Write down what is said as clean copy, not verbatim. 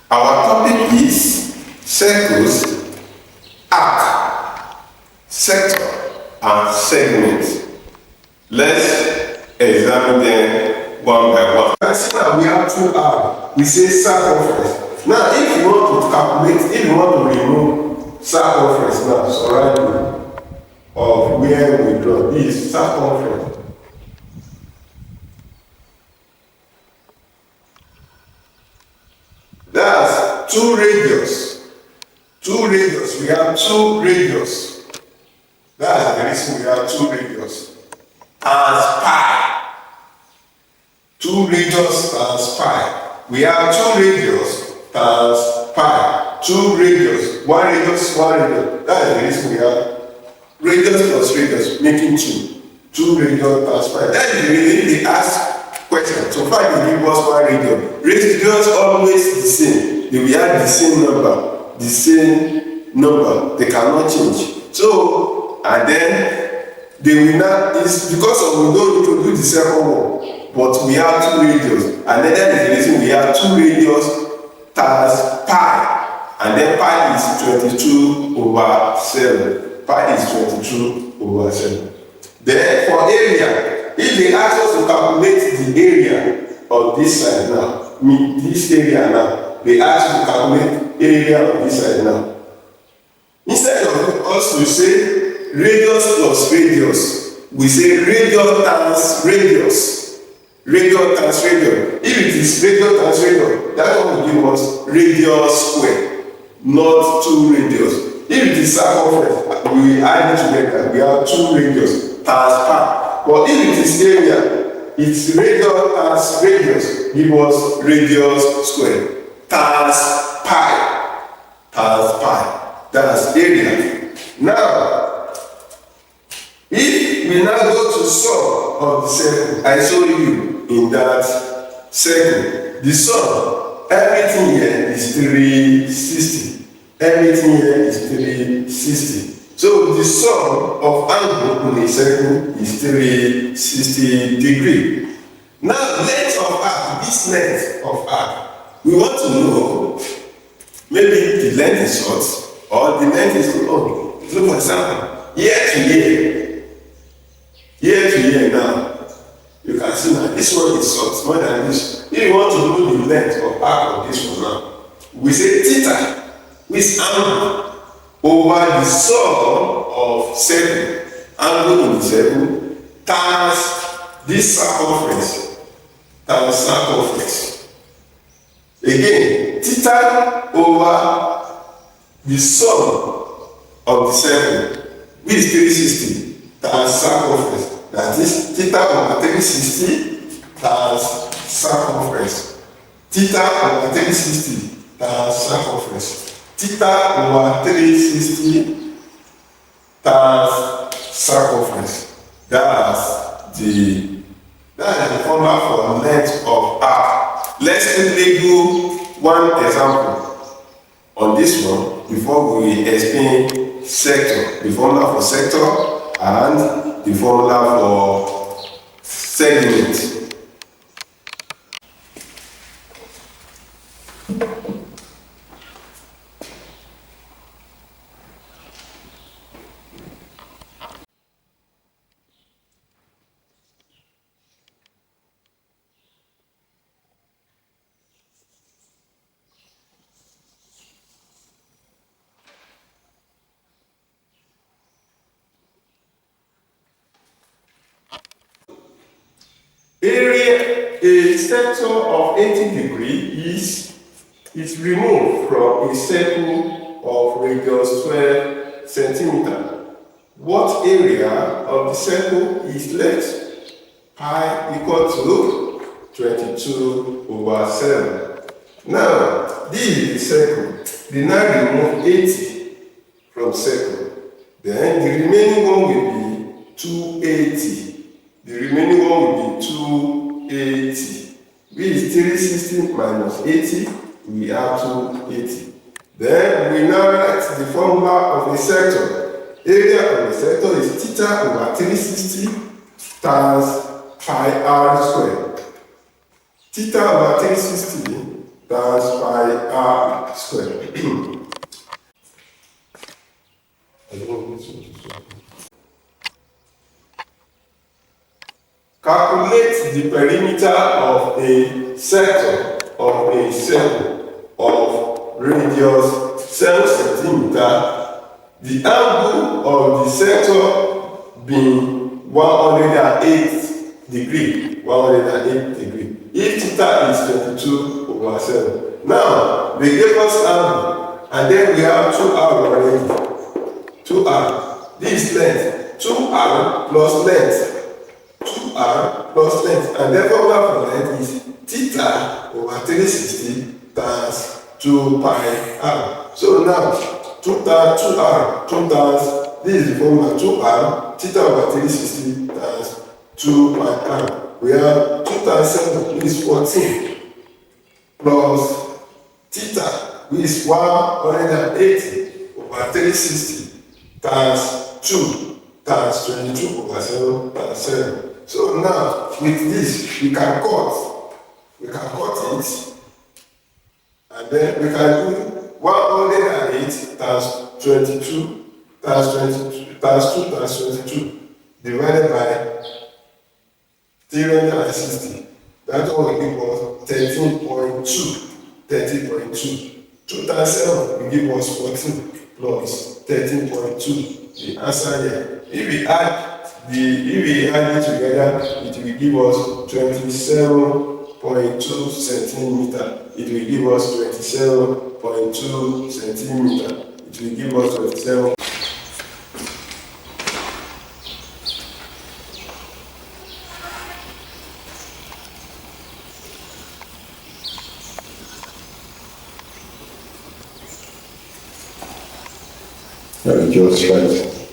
Our topic is circles, arc, sector, and segment. Let's examine them one by one. As now we have two arcs, we say circumference. Now, if you want to calculate, if you want to remove circumference now, surrounding of where we draw this circumference. That's two radius. Two radius. We have two radius. That's the reason we have two radius. Times pi. Two radius times pi. We have two radius times pi. Two radius. One radius, one radius. That's the reason we have radius plus radius making two. Two radius times pi. That is the reason they ask question. So far they give us one radius. Radius always the same. They will have the same number. The same number. They cannot change. So, and then they will not, it's because of we don't need to do the second one. But we have two radius. And then that is the reason we have two radius times pi. And then pi is 22 over 7. Pi is 22 over 7. Then for area, if they ask us to calculate the area of this side now, this area now, they ask you to calculate area of this side now. Instead of us to say radius plus radius, we say radius times radius. Radius times radius. If it is radius times radius, that one will give us radius square, not two radius. If it is circumference, we add it together. We have two radius times pi. But if it is area, it's radius times radius, give us radius square times pi. Times pi. That's area. Now, if we now go to sum of the circle, I show you in that circle, the sum, everything here is 360. Everything here is 360. So the sum of angle in a circle is 360 degrees. Now length of arc, this length of arc, we want to know maybe the length is short or the length is long. So for example, year to year now, you can see now this one is short more than this. If you want to know the length of arc of this one now, we say theta, which is angle over the sum of circle, angle in the circle, times this circumference, times circumference. Again, theta over the sum of the circle, which is 360, times circumference. That is theta over 360 times circumference. Theta over 360 times circumference. Theta over 360 times circumference. That's the formula for length of arc. Let's quickly do one example on this one before we explain sector. The formula for sector and the formula for segment. Area, a sector of 80 degrees is removed from a circle of radius 12 centimeters. What area of the circle is left? Pi equal to 22 over 7. Now, this is the circle. They now remove 80 from circle. Then the remaining one will be 280. The remaining one will be 280. Which is 360 minus 80. We have 280. Then we now write the formula of the sector. Area of the sector is theta over 360 times pi r squared. Theta over 360 times pi r square. Calculate the perimeter of a sector of a circle of radius 7 centimeter. The angle of the sector being 108 degree. 108 degree. If theta is 22/7. Now they gave us angle, and then we have 2r already. 2r. This length. 2r plus length. 2r plus length, and the formula for length is theta over 360 times 2 pi r. So now 2 times 2r, 2 times, this is the formula 2r, theta over 360 times 2 pi r. We have 2 times 7, which is 14, plus theta, which is 180 over 360 times 2 times 22/7 times 7. So now, with this, we can cut. We can cut it. And then we can do 108 times 22 times 22 times 2 times 22 divided by 360. That one will give us 13.2. 13.2. 2 times 7 will give us 14 plus 13.2. The answer here. If we add it together, it will give us 27.2 centimeter. It will give us 27.2 centimeter. It will give us 27. Just right.